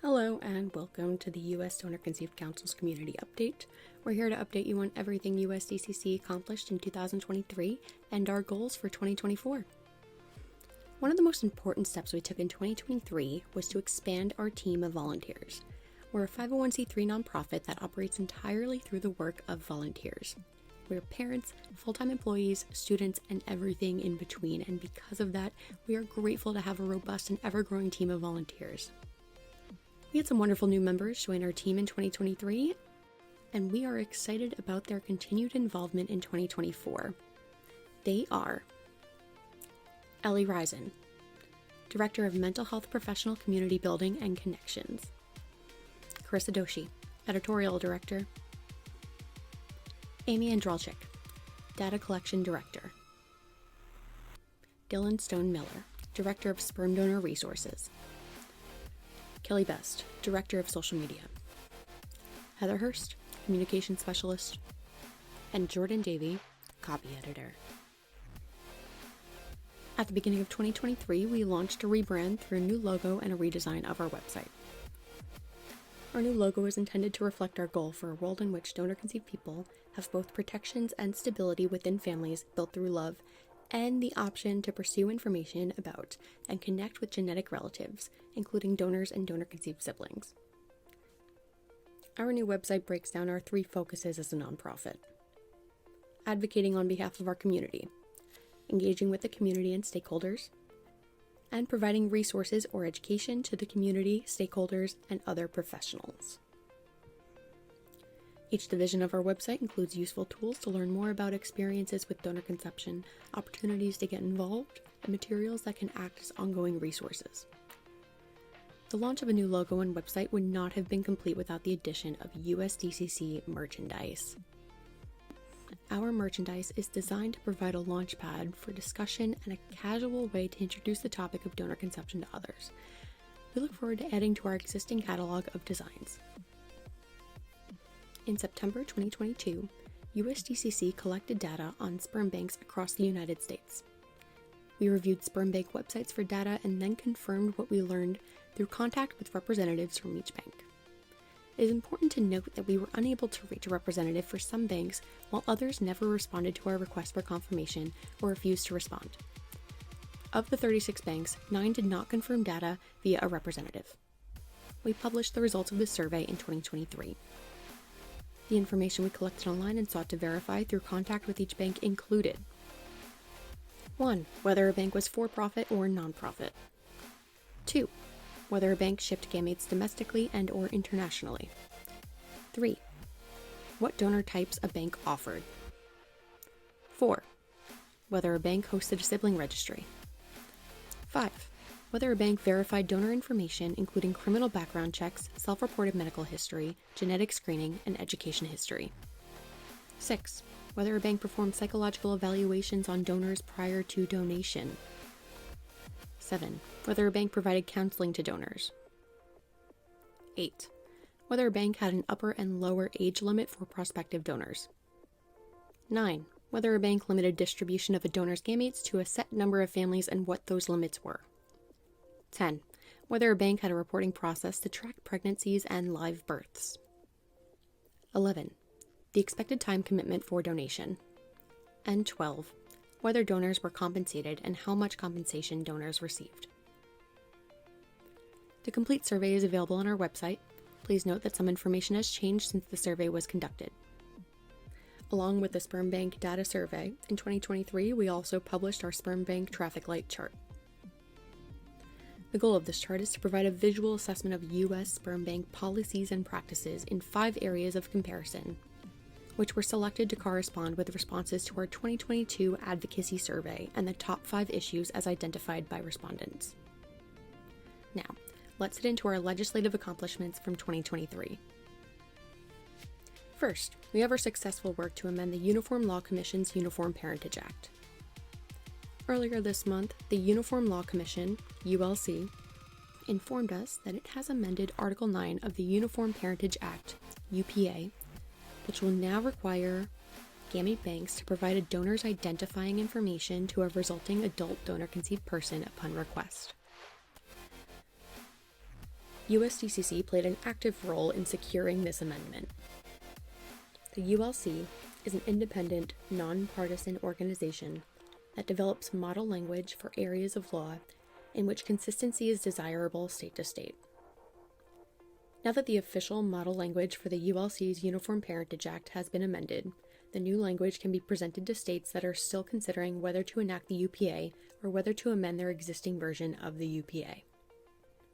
Hello and welcome to the U.S. Donor Conceived Council's Community Update. We're here to update you on everything USDCC accomplished in 2023 and our goals for 2024. One of the most important steps we took in 2023 was to expand our team of volunteers. We're a 501c3 nonprofit that operates entirely through the work of volunteers. We're parents, full-time employees, students, and everything in between, and because of that, we are grateful to have a robust and ever-growing team of volunteers. We had some wonderful new members join our team in 2023, and we are excited about their continued involvement in 2024. They are Ellie Risen, Director of Mental Health Professional Community Building and Connections; Carissa Doshi, Editorial Director; Amy Andralchik, Data Collection Director; Dylan Stone Miller, Director of Sperm Donor Resources; Kelly Best, Director of Social Media; Heather Hurst, Communication Specialist; and Jordan Davey, Copy Editor. At the beginning of 2023, we launched a rebrand through a new logo and a redesign of our website. Our new logo is intended to reflect our goal for a world in which donor-conceived people have both protections and stability within families built through love, and the option to pursue information about and connect with genetic relatives, including donors and donor-conceived siblings. Our new website breaks down our 3 focuses as a nonprofit: advocating on behalf of our community, engaging with the community and stakeholders, and providing resources or education to the community, stakeholders, and other professionals. Each division of our website includes useful tools to learn more about experiences with donor conception, opportunities to get involved, and materials that can act as ongoing resources. The launch of a new logo and website would not have been complete without the addition of USDCC merchandise. Our merchandise is designed to provide a launchpad for discussion and a casual way to introduce the topic of donor conception to others. We look forward to adding to our existing catalog of designs. In September 2022, USDCC collected data on sperm banks across the United States. We reviewed sperm bank websites for data and then confirmed what we learned through contact with representatives from each bank. It is important to note that we were unable to reach a representative for some banks, while others never responded to our request for confirmation or refused to respond. Of the 36 banks, 9 did not confirm data via a representative. We published the results of this survey in 2023. The information we collected online and sought to verify through contact with each bank included: 1. Whether a bank was for-profit or non-profit. 2. Whether a bank shipped gametes domestically and or internationally. 3. What donor types a bank offered. 4. Whether a bank hosted a sibling registry. 5. Whether a bank verified donor information, including criminal background checks, self-reported medical history, genetic screening, and education history. 6. Whether a bank performed psychological evaluations on donors prior to donation. 7. Whether a bank provided counseling to donors. 8. Whether a bank had an upper and lower age limit for prospective donors. 9. Whether a bank limited distribution of a donor's gametes to a set number of families and what those limits were. 10. Whether a bank had a reporting process to track pregnancies and live births. 11. The expected time commitment for donation. And 12. Whether donors were compensated and how much compensation donors received. The complete survey is available on our website. Please note that some information has changed since the survey was conducted. Along with the Sperm Bank Data Survey, in 2023 we also published our Sperm Bank Traffic Light Chart. The goal of this chart is to provide a visual assessment of U.S. sperm bank policies and practices in 5 areas of comparison, which were selected to correspond with responses to our 2022 advocacy survey and the top 5 issues as identified by respondents. Now, let's get into our legislative accomplishments from 2023. First, we have our successful work to amend the Uniform Law Commission's Uniform Parentage Act. Earlier this month, the Uniform Law Commission, ULC, informed us that it has amended Article 9 of the Uniform Parentage Act, UPA, which will now require gamete banks to provide a donor's identifying information to a resulting adult donor-conceived person upon request. USDCC played an active role in securing this amendment. The ULC is an independent, nonpartisan organization that develops model language for areas of law in which consistency is desirable state to state. Now that the official model language for the ULC's Uniform Parentage Act has been amended, the new language can be presented to states that are still considering whether to enact the UPA or whether to amend their existing version of the UPA.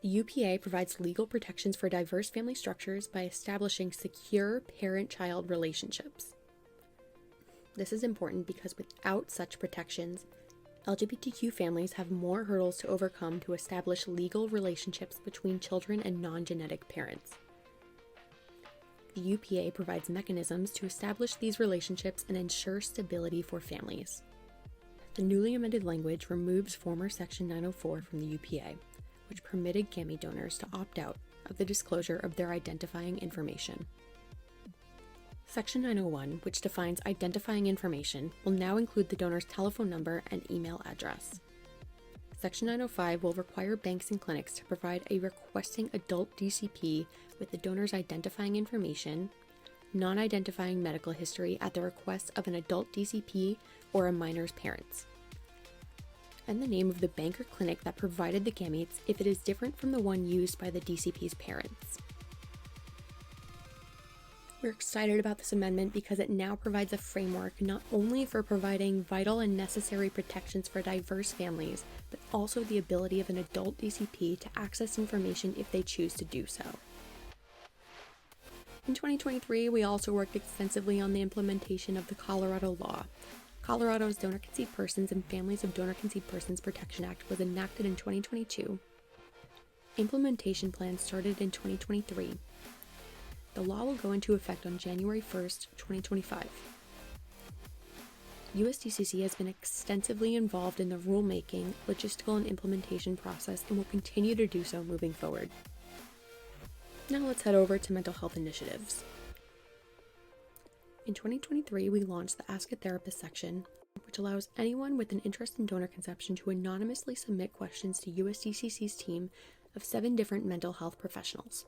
The UPA provides legal protections for diverse family structures by establishing secure parent-child relationships. This is important because without such protections, LGBTQ families have more hurdles to overcome to establish legal relationships between children and non-genetic parents. The UPA provides mechanisms to establish these relationships and ensure stability for families. The newly amended language removes former Section 904 from the UPA, which permitted gamete donors to opt out of the disclosure of their identifying information. Section 901, which defines identifying information, will now include the donor's telephone number and email address. Section 905 will require banks and clinics to provide a requesting adult DCP with the donor's identifying information, non-identifying medical history at the request of an adult DCP or a minor's parents, and the name of the bank or clinic that provided the gametes if it is different from the one used by the DCP's parents. We're excited about this amendment because it now provides a framework not only for providing vital and necessary protections for diverse families, but also the ability of an adult DCP to access information if they choose to do so. In 2023, we also worked extensively on the implementation of the Colorado law. Colorado's Donor-Conceived Persons and Families of Donor-Conceived Persons Protection Act was enacted in 2022. Implementation plans started in 2023. The law will go into effect on January 1st, 2025. USDCC has been extensively involved in the rulemaking, logistical, and implementation process and will continue to do so moving forward. Now let's head over to mental health initiatives. In 2023, we launched the Ask a Therapist section, which allows anyone with an interest in donor conception to anonymously submit questions to USDCC's team of 7 different mental health professionals.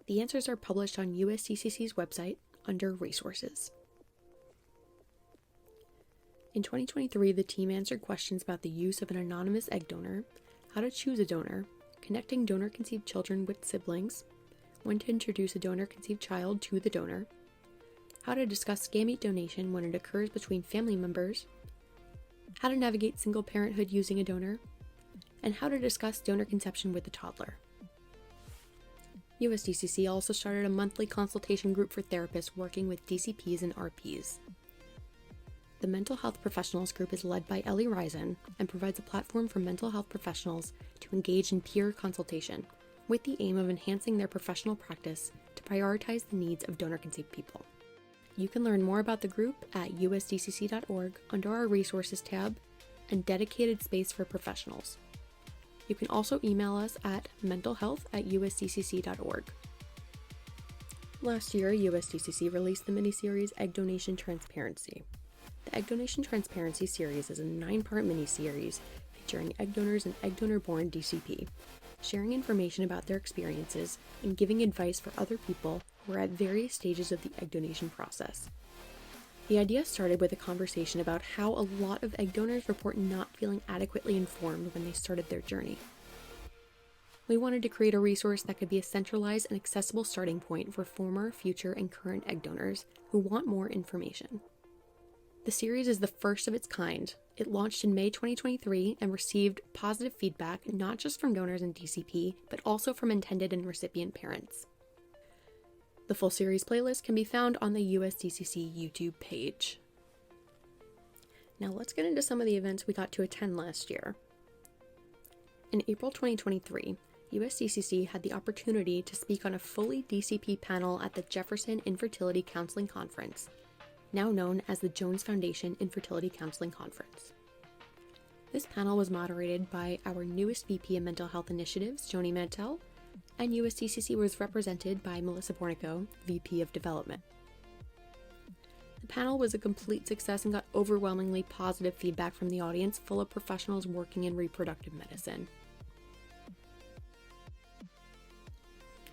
The answers are published on USDCC's website under Resources. In 2023, the team answered questions about the use of an anonymous egg donor, how to choose a donor, connecting donor-conceived children with siblings, when to introduce a donor-conceived child to the donor, how to discuss gamete donation when it occurs between family members, how to navigate single parenthood using a donor, and how to discuss donor conception with a toddler. USDCC also started a monthly consultation group for therapists working with DCPs and RPs. The Mental Health Professionals group is led by Ellie Risen and provides a platform for mental health professionals to engage in peer consultation, with the aim of enhancing their professional practice to prioritize the needs of donor-conceived people. You can learn more about the group at usdcc.org under our Resources tab and Dedicated Space for Professionals. You can also email us at mentalhealth@usdcc.org. Last year, USDCC released the miniseries Egg Donation Transparency. The Egg Donation Transparency series is a 9-part miniseries featuring egg donors and egg donor-born DCP, sharing information about their experiences and giving advice for other people who are at various stages of the egg donation process. The idea started with a conversation about how a lot of egg donors report not feeling adequately informed when they started their journey. We wanted to create a resource that could be a centralized and accessible starting point for former, future, and current egg donors who want more information. The series is the first of its kind. It launched in May 2023 and received positive feedback not just from donors and DCP, but also from intended and recipient parents. The full series playlist can be found on the USDCC YouTube page. Now let's get into some of the events we got to attend last year. In April 2023, USDCC had the opportunity to speak on a fully DCP panel at the Jefferson Infertility Counseling Conference, now known as the Jones Foundation Infertility Counseling Conference. This panel was moderated by our newest VP of Mental Health Initiatives, Joni Mantell, and USDCC was represented by Melissa Bornico, VP of Development. The panel was a complete success and got overwhelmingly positive feedback from the audience, full of professionals working in reproductive medicine.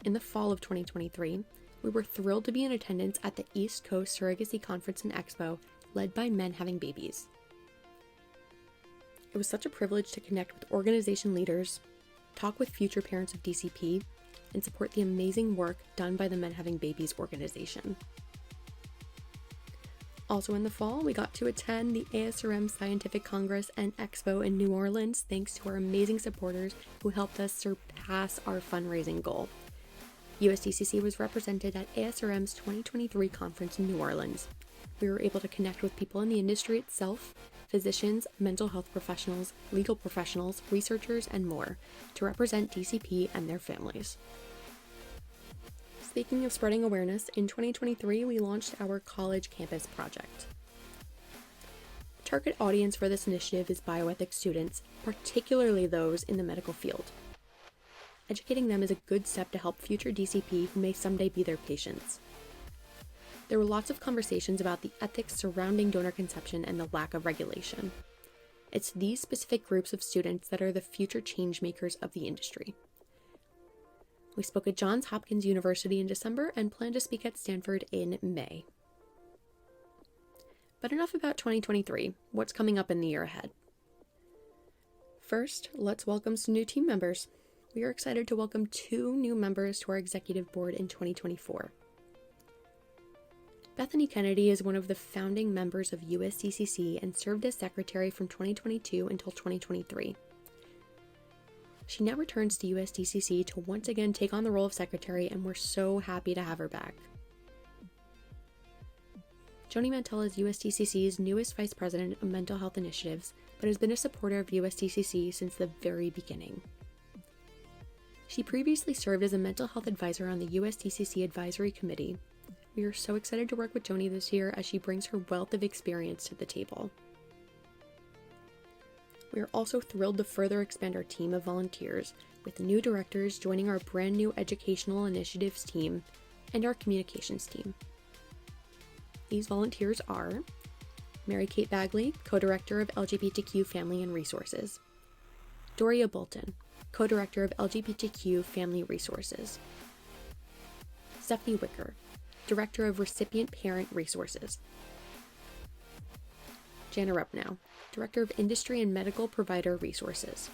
In the fall of 2023, we were thrilled to be in attendance at the East Coast Surrogacy Conference and Expo, led by Men Having Babies. It was such a privilege to connect with organization leaders, talk with future parents of DCP, and support the amazing work done by the Men Having Babies organization. Also in the fall, we got to attend the ASRM Scientific Congress and Expo in New Orleans thanks to our amazing supporters who helped us surpass our fundraising goal. USDCC was represented at ASRM's 2023 conference in New Orleans. We were able to connect with people in the industry itself, physicians, mental health professionals, legal professionals, researchers, and more, to represent DCP and their families. Speaking of spreading awareness, in 2023 we launched our college campus project. The target audience for this initiative is bioethics students, particularly those in the medical field. Educating them is a good step to help future DCP who may someday be their patients. There were lots of conversations about the ethics surrounding donor conception and the lack of regulation. It's these specific groups of students that are the future change makers of the industry. We spoke at Johns Hopkins University in December and plan to speak at Stanford in May. But enough about 2023. What's coming up in the year ahead? First, let's welcome some new team members. We are excited to welcome 2 new members to our executive board in 2024. Bethany Kennedy is one of the founding members of USDCC and served as secretary from 2022 until 2023. She now returns to USDCC to once again take on the role of secretary, and we're so happy to have her back. Joni Mantell is USDCC's newest vice president of mental health initiatives, but has been a supporter of USDCC since the very beginning. She previously served as a mental health advisor on the USDCC Advisory Committee. We are so excited to work with Joni this year as she brings her wealth of experience to the table. We are also thrilled to further expand our team of volunteers, with new directors joining our brand new Educational Initiatives team and our Communications team. These volunteers are Mary Kate Bagley, Co-Director of LGBTQ Family and Resources; Doria Bolton, Co-Director of LGBTQ Family Resources; Stephanie Wicker, Director of Recipient Parent Resources; Jana Repnow, Director of Industry and Medical Provider Resources;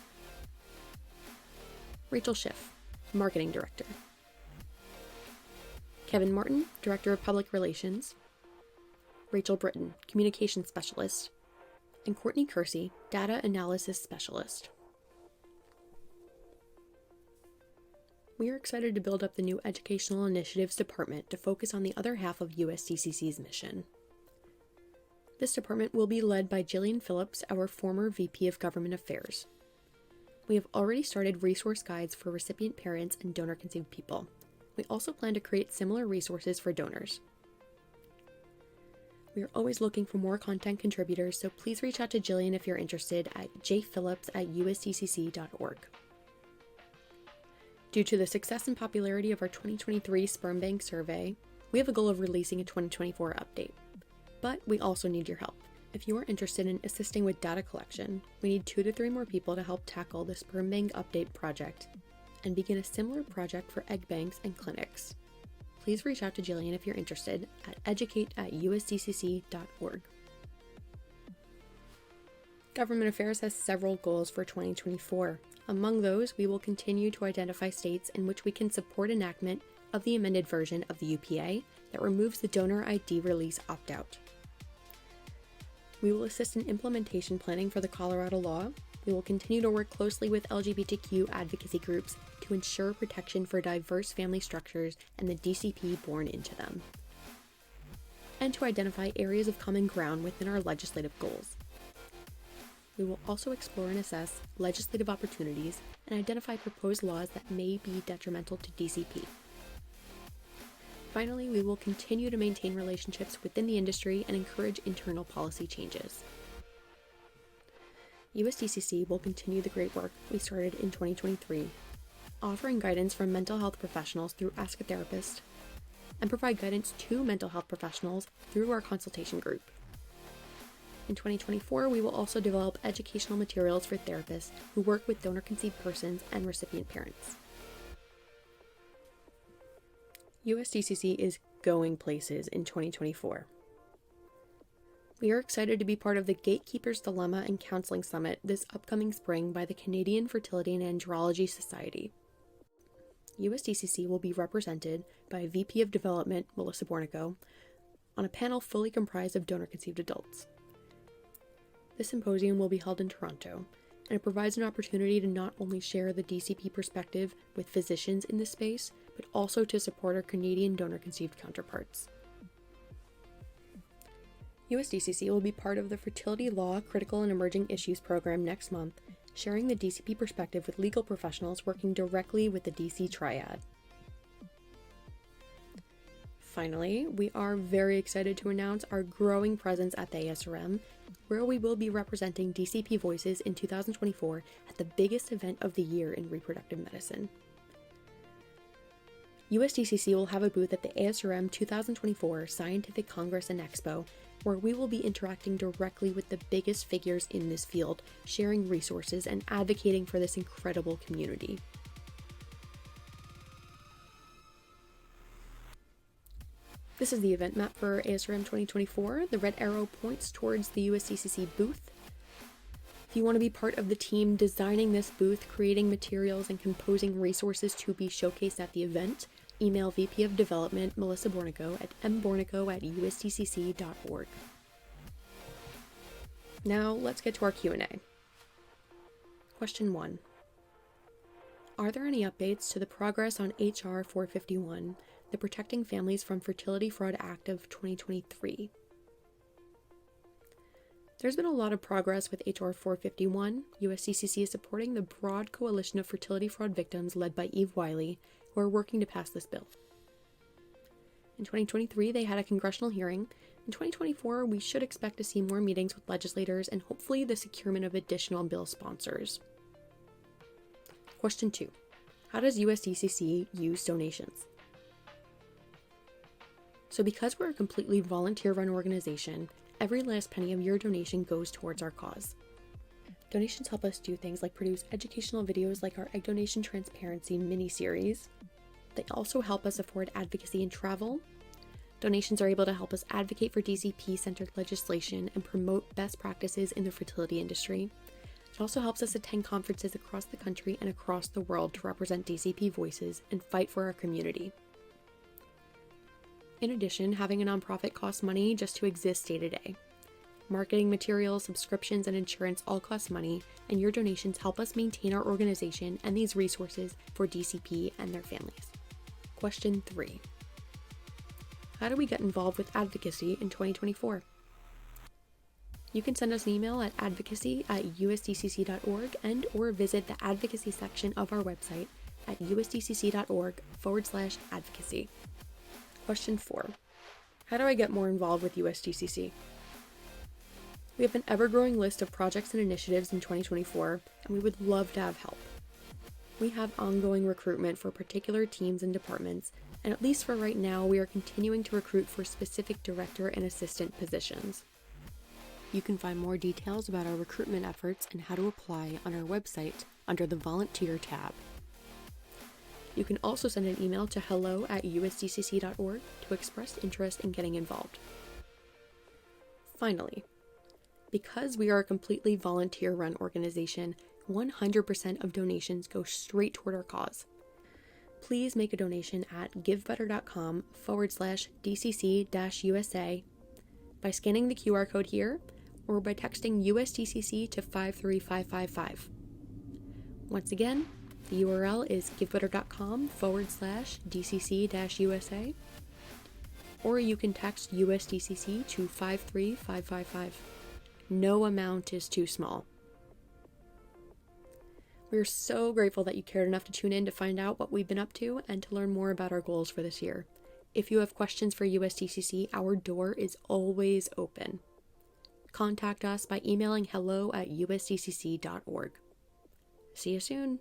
Rachel Schiff, Marketing Director; Kevin Martin, Director of Public Relations; Rachel Britton, Communications Specialist; and Courtney Kersey, Data Analysis Specialist. We are excited to build up the new Educational Initiatives Department to focus on the other half of USDCC's mission. This department will be led by Jillian Phillips, our former VP of Government Affairs. We have already started resource guides for recipient parents and donor-conceived people. We also plan to create similar resources for donors. We are always looking for more content contributors, so please reach out to Jillian if you're interested at jphillips@usdcc.org. Due to the success and popularity of our 2023 Sperm Bank survey, we have a goal of releasing a 2024 update. But we also need your help. If you are interested in assisting with data collection, we need 2 to 3 more people to help tackle the Sperm Bank Update project and begin a similar project for egg banks and clinics. Please reach out to Jillian if you're interested at educate@usdcc.org. Government Affairs has several goals for 2024. Among those, we will continue to identify states in which we can support enactment of the amended version of the UPA that removes the donor ID release opt-out. We will assist in implementation planning for the Colorado law. We will continue to work closely with LGBTQ advocacy groups to ensure protection for diverse family structures and the DCP born into them, and to identify areas of common ground within our legislative goals. We will also explore and assess legislative opportunities and identify proposed laws that may be detrimental to DCP. Finally, we will continue to maintain relationships within the industry and encourage internal policy changes. USDCC will continue the great work we started in 2023, offering guidance from mental health professionals through Ask a Therapist, and provide guidance to mental health professionals through our consultation group. In 2024, we will also develop educational materials for therapists who work with donor-conceived persons and recipient parents. USDCC is going places in 2024. We are excited to be part of the Gatekeeper's Dilemma and Counseling Summit this upcoming spring by the Canadian Fertility and Andrology Society. USDCC will be represented by VP of Development Melissa Bornico on a panel fully comprised of donor-conceived adults. This symposium will be held in Toronto, and it provides an opportunity to not only share the DCP perspective with physicians in this space, but also to support our Canadian donor-conceived counterparts. USDCC will be part of the Fertility Law Critical and Emerging Issues program next month, sharing the DCP perspective with legal professionals working directly with the DC Triad. Finally, we are very excited to announce our growing presence at the ASRM, where we will be representing DCP voices in 2024 at the biggest event of the year in reproductive medicine. USDCC will have a booth at the ASRM 2024 Scientific Congress and Expo, where we will be interacting directly with the biggest figures in this field, sharing resources and advocating for this incredible community. This is the event map for ASRM 2024. The red arrow points towards the USDCC booth. If you want to be part of the team designing this booth, creating materials, and composing resources to be showcased at the event, email VP of Development Melissa Bornico at mbornico@usdcc.org. Now let's get to our Q&A. Question 1. Are there any updates to the progress on HR 451, the Protecting Families from Fertility Fraud Act of 2023? There's been a lot of progress with HR 451. USDCC is supporting the broad coalition of fertility fraud victims led by Eve Wiley, who are working to pass this bill. In 2023, they had a congressional hearing. In 2024, we should expect to see more meetings with legislators and hopefully the securement of additional bill sponsors. Question 2. How does USDCC use donations? So because we're a completely volunteer-run organization, every last penny of your donation goes towards our cause. Donations help us do things like produce educational videos like our Egg Donation Transparency mini-series. They also help us afford advocacy and travel. Donations are able to help us advocate for DCP-centered legislation and promote best practices in the fertility industry. It also helps us attend conferences across the country and across the world to represent DCP voices and fight for our community. In addition, having a nonprofit costs money just to exist day to day. Marketing materials, subscriptions, and insurance all cost money, and your donations help us maintain our organization and these resources for DCP and their families. Question 3. How do we get involved with advocacy in 2024? You can send us an email at advocacy@usdcc.org and or visit the advocacy section of our website at usdcc.org/advocacy. Question 4. How do I get more involved with USDCC? We have an ever-growing list of projects and initiatives in 2024, and we would love to have help. We have ongoing recruitment for particular teams and departments, and at least for right now, we are continuing to recruit for specific director and assistant positions. You can find more details about our recruitment efforts and how to apply on our website under the Volunteer tab. You can also send an email to hello@usdcc.org to express interest in getting involved. Finally, because we are a completely volunteer-run organization, 100% of donations go straight toward our cause. Please make a donation at givebetter.com/DCC-USA by scanning the QR code here or by texting USDCC to 53555. Once again, the URL is givebetter.com/DCC-USA, or you can text USDCC to 53555. No amount is too small. We're so grateful that you cared enough to tune in to find out what we've been up to and to learn more about our goals for this year. If you have questions for USDCC, our door is always open. Contact us by emailing hello@usdcc.org. See you soon.